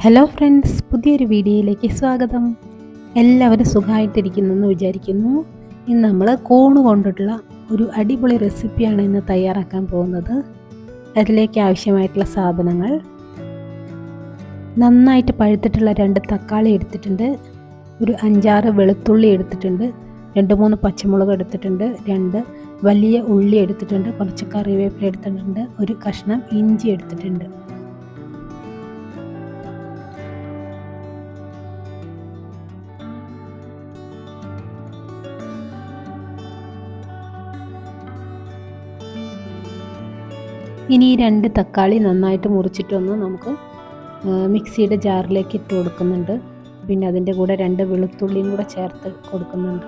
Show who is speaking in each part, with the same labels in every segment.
Speaker 1: Hello friends, പുതിയൊരു വീഡിയോയിലേക്ക് സ്വാഗതം. എല്ലാവരും സുഖമായിട്ടിരിക്കുന്നെന്ന് വിചാരിക്കുന്നു. ഇന്ന് നമ്മൾ കൂണ് കൊണ്ടിട്ടുള്ള ഒരു അടിപൊളി റെസിപ്പിയാണ് ഇന്ന് തയ്യാറാക്കാൻ പോകുന്നത്. അതിലേക്ക് ആവശ്യമായിട്ടുള്ള സാധനങ്ങൾ: നന്നായിട്ട് പഴുത്തിട്ടുള്ള 2 തക്കാളി എടുത്തിട്ടുണ്ട്, ഒരു 5-6 വെളുത്തുള്ളി എടുത്തിട്ടുണ്ട്, 2-3 പച്ചമുളക് എടുത്തിട്ടുണ്ട്, 2 വലിയ ഉള്ളി എടുത്തിട്ടുണ്ട്, കുറച്ച് കറിവേപ്പില എടുത്തിട്ടുണ്ട്, ഒരു കഷ്ണം ഇഞ്ചി എടുത്തിട്ടുണ്ട്. ഇനി ഈ 2 തക്കാളി നന്നായിട്ട് മുറിച്ചിട്ടൊന്ന് നമുക്ക് മിക്സിയുടെ ജാറിലേക്ക് ഇട്ട് കൊടുക്കുന്നുണ്ട്. പിന്നെ അതിൻ്റെ കൂടെ 2 വെളുത്തുള്ളിയും കൂടെ ചേർത്ത് കൊടുക്കുന്നുണ്ട്.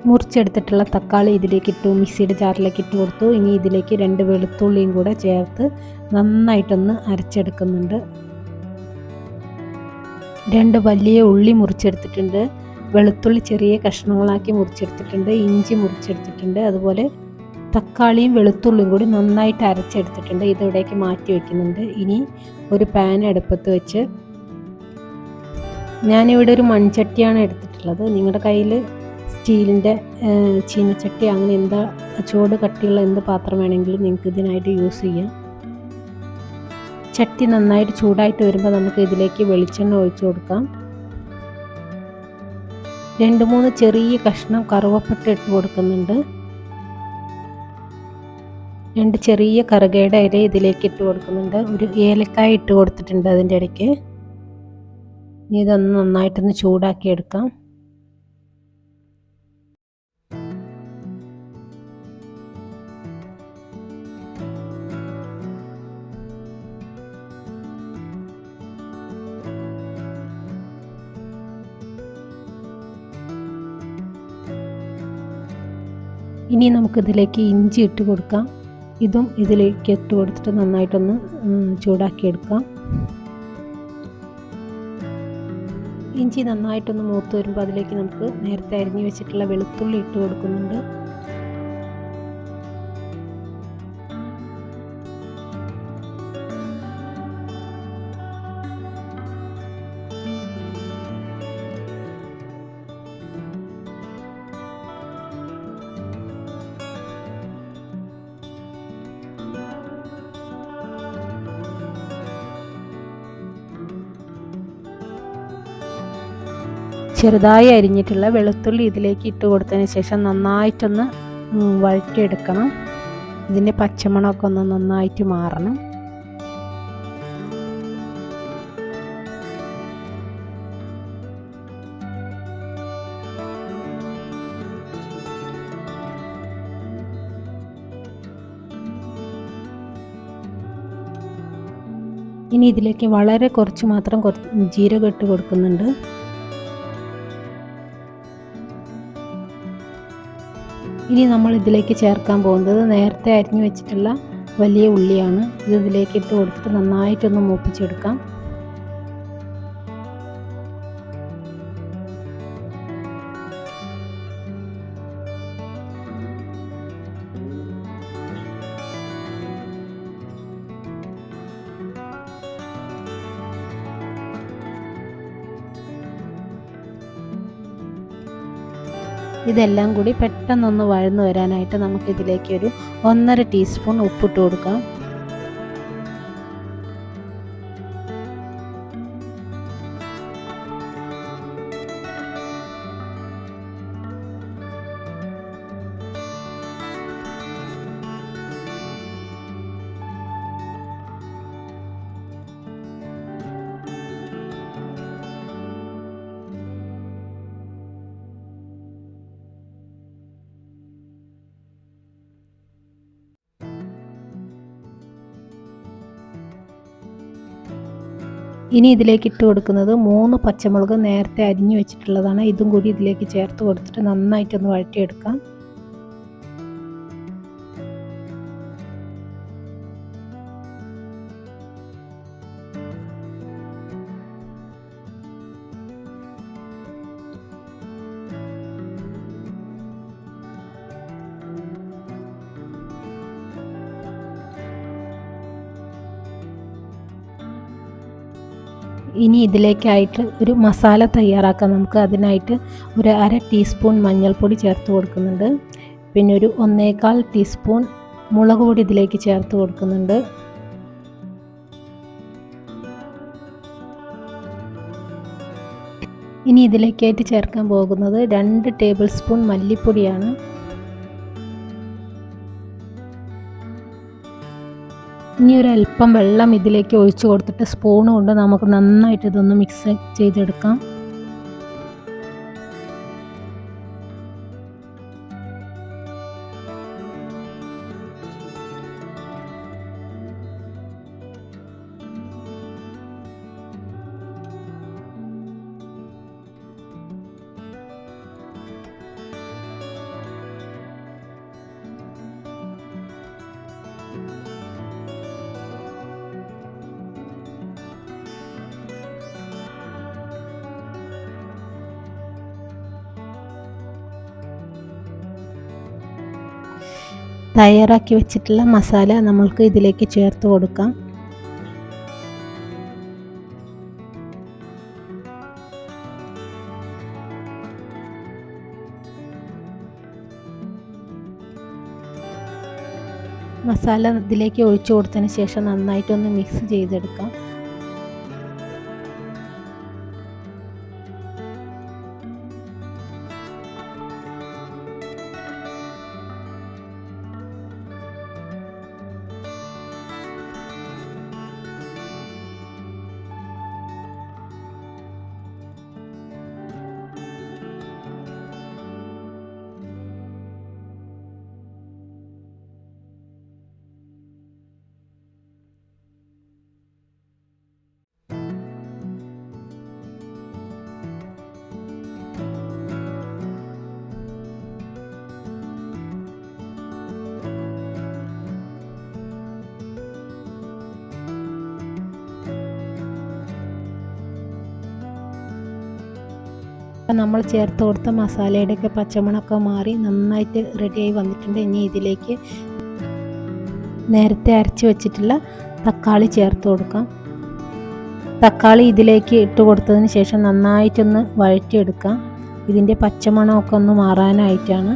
Speaker 1: മുറിച്ചെടുത്തിട്ടുള്ള തക്കാളി ഇതിലേക്ക് ഇട്ടു, മിക്സിയുടെ ജാറിലേക്ക് ഇട്ട് കൊടുത്തു. ഇനി ഇതിലേക്ക് 2 വെളുത്തുള്ളിയും കൂടെ ചേർത്ത് നന്നായിട്ടൊന്ന് അരച്ചെടുക്കുന്നുണ്ട്. 2 വലിയ ഉള്ളി മുറിച്ചെടുത്തിട്ടുണ്ട്, വെളുത്തുള്ളി ചെറിയ കഷ്ണങ്ങളാക്കി മുറിച്ചെടുത്തിട്ടുണ്ട്, ഇഞ്ചി മുറിച്ചെടുത്തിട്ടുണ്ട്, അതുപോലെ തക്കാളിയും വെളുത്തുള്ളിയും കൂടി നന്നായിട്ട് അരച്ചെടുത്തിട്ടുണ്ട്. ഇതിവിടേക്ക് മാറ്റി വയ്ക്കുന്നുണ്ട്. ഇനി ഒരു പാൻ അടുപ്പത്ത് വെച്ച്, ഞാനിവിടെ ഒരു മൺചട്ടിയാണ് എടുത്തിട്ടുള്ളത്. നിങ്ങളുടെ കയ്യിൽ സ്റ്റീലിൻ്റെ ചീനച്ചട്ടി അങ്ങനെ എന്താ ചൂട് കട്ടിയുള്ള എന്ത് പാത്രം വേണമെങ്കിലും നിങ്ങൾക്ക് ഇതിനായിട്ട് യൂസ് ചെയ്യാം. ചട്ടി നന്നായിട്ട് ചൂടായിട്ട് വരുമ്പോൾ നമുക്ക് ഇതിലേക്ക് വെളിച്ചെണ്ണ ഒഴിച്ചു കൊടുക്കാം. 2-3 ചെറിയ കഷ്ണം കറുവപ്പട്ട ഇട്ട് കൊടുക്കുന്നുണ്ട്. 2 ചെറിയ കറുകയുടെ ഇല ഇതിലേക്ക് ഇട്ട് കൊടുക്കുന്നുണ്ട്. ഒരു ഏലക്കായ ഇട്ട് കൊടുത്തിട്ടുണ്ട് അതിൻ്റെ ഇടയ്ക്ക്. ഇതൊന്ന് നന്നായിട്ടൊന്ന് ചൂടാക്കി എടുക്കാം. ഇനി നമുക്കിതിലേക്ക് ഇഞ്ചി ഇട്ട് കൊടുക്കാം. ഇതും ഇതിലേക്ക് ഇട്ട് കൊടുത്തിട്ട് നന്നായിട്ടൊന്ന് ചൂടാക്കിയെടുക്കാം. ഇഞ്ചി നന്നായിട്ടൊന്ന് മൂത്ത് വരുമ്പോൾ അതിലേക്ക് നമുക്ക് നേരത്തെ അരിഞ്ഞു വെച്ചിട്ടുള്ള വെളുത്തുള്ളി ഇട്ട് കൊടുക്കുന്നുണ്ട്. ചെറുതായി അരിഞ്ഞിട്ടുള്ള വെളുത്തുള്ളി ഇതിലേക്ക് ഇട്ട് കൊടുത്തതിന് ശേഷം നന്നായിട്ടൊന്ന് വഴറ്റിയെടുക്കണം. ഇതിൻ്റെ പച്ചമണമൊക്കെ ഒന്ന് നന്നായിട്ട് മാറണം. ഇനി ഇതിലേക്ക് വളരെ കുറച്ച് മാത്രം ജീരകം ഇട്ട് കൊടുക്കുന്നുണ്ട്. ഇനി നമ്മൾ ഇതിലേക്ക് ചേർക്കാൻ പോകുന്നത് നേരത്തെ അരിഞ്ഞു വെച്ചിട്ടുള്ള വലിയ ഉള്ളിയാണ്. ഇത് ഇതിലേക്ക് ഇട്ട് കൊടുത്തിട്ട് നന്നായിട്ടൊന്ന് മൂപ്പിച്ചെടുക്കാം. ഇതെല്ലാം കൂടി പെട്ടെന്നൊന്ന് വഴന്നു വരാനായിട്ട് നമുക്കിതിലേക്ക് ഒരു 1.5 ടീസ്പൂൺ ഉപ്പിട്ട് കൊടുക്കാം. ഇനി ഇതിലേക്ക് ഇട്ട് കൊടുക്കുന്നത് 3 പച്ചമുളക് നേരത്തെ അരിഞ്ഞു വെച്ചിട്ടുള്ളതാണ്. ഇതും കൂടി ഇതിലേക്ക് ചേർത്ത് കൊടുത്തിട്ട് നന്നായിട്ടൊന്ന് വഴറ്റിയെടുക്കാം. ഇനി ഇതിലേക്കായിട്ട് ഒരു മസാല തയ്യാറാക്കാം. നമുക്ക് അതിനായിട്ട് ഒരു 1/2 ടീസ്പൂൺ മഞ്ഞൾപ്പൊടി ചേർത്ത് കൊടുക്കുന്നുണ്ട്. പിന്നെ ഒരു 1/4 ടീസ്പൂൺ മുളക് പൊടി ഇതിലേക്ക് ചേർത്ത് കൊടുക്കുന്നുണ്ട്. ഇനി ഇതിലേക്കായിട്ട് ചേർക്കാൻ പോകുന്നത് 2 ടേബിൾ സ്പൂൺ മല്ലിപ്പൊടിയാണ്. ഇനി ഒരല്പം വെള്ളം ഇതിലേക്ക് ഒഴിച്ച് കൊടുത്തിട്ട് സ്പൂൺ കൊണ്ട് നമുക്ക് നന്നായിട്ട് ഇതൊന്ന് മിക്സ് ചെയ്തെടുക്കാം. തയ്യാറാക്കി വെച്ചിട്ടുള്ള മസാല നമ്മൾക്ക് ഇതിലേക്ക് ചേർത്ത് കൊടുക്കാം. മസാല ഇതിലേക്ക് ഒഴിച്ചു കൊടുത്തതിന് ശേഷം നന്നായിട്ടൊന്ന് മിക്സ് ചെയ്തെടുക്കാം. നമ്മൾ ചേർത്ത് കൊടുത്ത മസാലയുടെയൊക്കെ പച്ചമണമൊക്കെ മാറി നന്നായിട്ട് റെഡിയായി വന്നിട്ടുണ്ട്. ഇനി ഇതിലേക്ക് നേരത്തെ അരച്ച് വെച്ചിട്ടുള്ള തക്കാളി ചേർത്ത് കൊടുക്കാം. തക്കാളി ഇതിലേക്ക് ഇട്ട് കൊടുത്തതിന് ശേഷം നന്നായിട്ടൊന്ന് വഴറ്റിയെടുക്കാം. ഇതിൻ്റെ പച്ചമണമൊക്കെ ഒന്ന് മാറാനായിട്ടാണ്.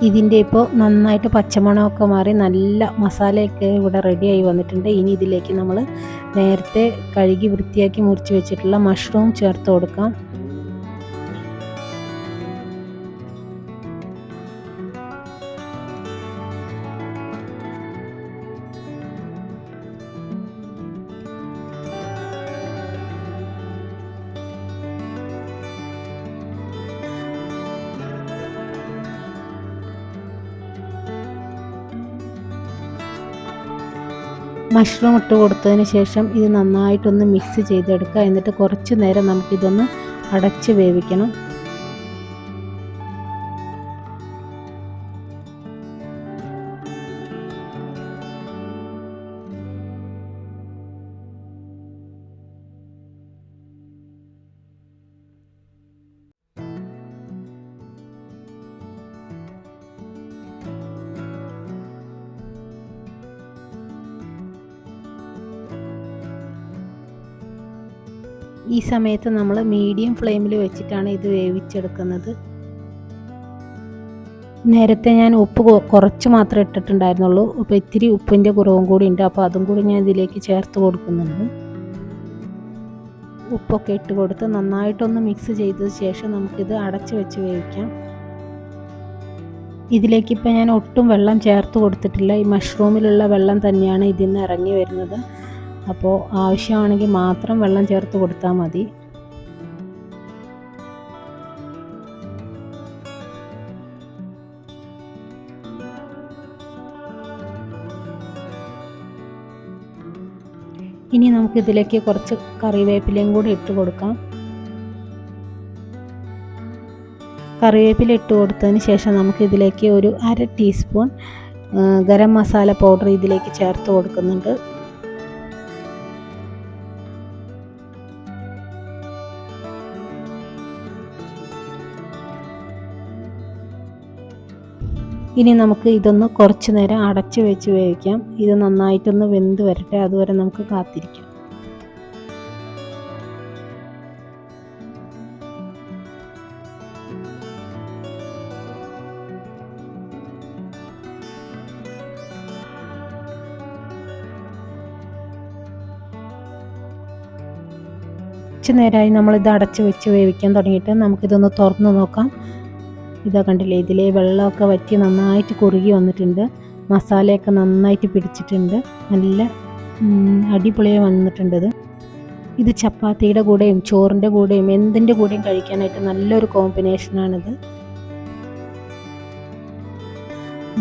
Speaker 1: ഇതിൻ്റെ ഇപ്പോൾ നന്നായിട്ട് പച്ചമണമൊക്കെ മാറി നല്ല മസാലയൊക്കെ ഇവിടെ റെഡിയായി വന്നിട്ടുണ്ട്. ഇനി ഇതിലേക്ക് നമ്മൾ നേരത്തെ കഴുകി വൃത്തിയാക്കി മുറിച്ച് വെച്ചിട്ടുള്ള മഷ്റൂം ചേർത്ത് കൊടുക്കാം. മഷ്റൂം ഇട്ട് കൊടുത്തതിന് ശേഷം ഇത് നന്നായിട്ടൊന്ന് മിക്സ് ചെയ്തെടുക്കുക. എന്നിട്ട് കുറച്ച് നേരം നമുക്കിതൊന്ന് അടച്ച് വേവിക്കണം. ഈ സമയത്ത് നമ്മൾ മീഡിയം ഫ്ലെയിമിൽ വെച്ചിട്ടാണ് ഇത് വേവിച്ചെടുക്കുന്നത്. നേരത്തെ ഞാൻ ഉപ്പ് കുറച്ച് മാത്രമേ ഇട്ടിട്ടുണ്ടായിരുന്നുള്ളൂ. അപ്പോൾ ഇത്തിരി ഉപ്പിൻ്റെ കുറവും കൂടി ഉണ്ട്. അപ്പോൾ അതും കൂടി ഞാൻ ഇതിലേക്ക് ചേർത്ത് കൊടുക്കുന്നുണ്ട്. ഉപ്പൊക്കെ ഇട്ട് കൊടുത്ത് നന്നായിട്ടൊന്ന് മിക്സ് ചെയ്തതിന് ശേഷം നമുക്കിത് അടച്ച് വെച്ച് വേവിക്കാം. ഇതിലേക്ക് ഇപ്പം ഞാൻ ഒട്ടും വെള്ളം ചേർത്ത് കൊടുത്തിട്ടില്ല. ഈ മഷ്റൂമിലുള്ള വെള്ളം തന്നെയാണ് ഇതിൽ നിന്ന് ഇറങ്ങി വരുന്നത്. അപ്പോൾ ആവശ്യമാണെങ്കിൽ മാത്രം വെള്ളം ചേർത്ത് കൊടുത്താൽ മതി. ഇനി നമുക്കിതിലേക്ക് കുറച്ച് കറിവേപ്പിലയും കൂടി ഇട്ട് കൊടുക്കാം. കറിവേപ്പില ഇട്ട് കൊടുത്തതിന് ശേഷം നമുക്കിതിലേക്ക് ഒരു 1/2 ടീസ്പൂൺ ഗരം മസാല പൗഡർ ഇതിലേക്ക് ചേർത്ത് കൊടുക്കുന്നുണ്ട്. ഇനി നമുക്ക് ഇതൊന്ന് കുറച്ച് നേരം അടച്ച് വെച്ച് വേവിക്കാം. ഇത് നന്നായിട്ടൊന്ന് വെന്ത് വരട്ടെ, അതുവരെ നമുക്ക് കാത്തിരിക്കാം. കുറച്ച് നേരമായി നമ്മളിത് അടച്ച് വെച്ച് വേവിക്കാൻ തുടങ്ങിയിട്ട്. നമുക്കിതൊന്ന് തുറന്ന് നോക്കാം. ഇതാ കണ്ടില്ലേ, ഇതിലെ വെള്ളമൊക്കെ വറ്റി നന്നായിട്ട് കുറുകി വന്നിട്ടുണ്ട്. മസാലയൊക്കെ നന്നായിട്ട് പിടിച്ചിട്ടുണ്ട്. നല്ല അടിപൊളിയായി വന്നിട്ടുണ്ട്. ഇത് ചപ്പാത്തിയുടെ കൂടെയും ചോറിൻ്റെ കൂടെയും എന്തിൻ്റെ കൂടെയും കഴിക്കാനായിട്ട് നല്ലൊരു കോമ്പിനേഷനാണിത്.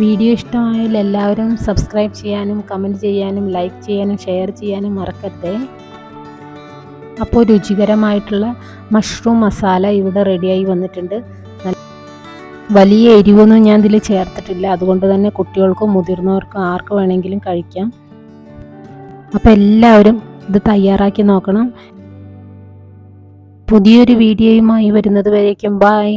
Speaker 1: വീഡിയോ ഇഷ്ടമായാൽ എല്ലാവരും സബ്സ്ക്രൈബ് ചെയ്യാനും കമൻറ്റ് ചെയ്യാനും ലൈക്ക് ചെയ്യാനും ഷെയർ ചെയ്യാനും മറക്കരുതേ. അപ്പോൾ രുചികരമായിട്ടുള്ള മഷ്റൂം മസാല ഇവിടെ റെഡിയായി വന്നിട്ടുണ്ട്. വലിയ എരിവൊന്നും ഞാൻ ഇതിൽ ചേർത്തിട്ടില്ല. അതുകൊണ്ട് തന്നെ കുട്ടികൾക്കും മുതിർന്നവർക്കും ആർക്ക് വേണമെങ്കിലും കഴിക്കാം. അപ്പോൾ എല്ലാവരും ഇത് തയ്യാറാക്കി നോക്കണം. പുതിയൊരു വീഡിയോയുമായി വരുന്നത് വരേക്കും ബൈ.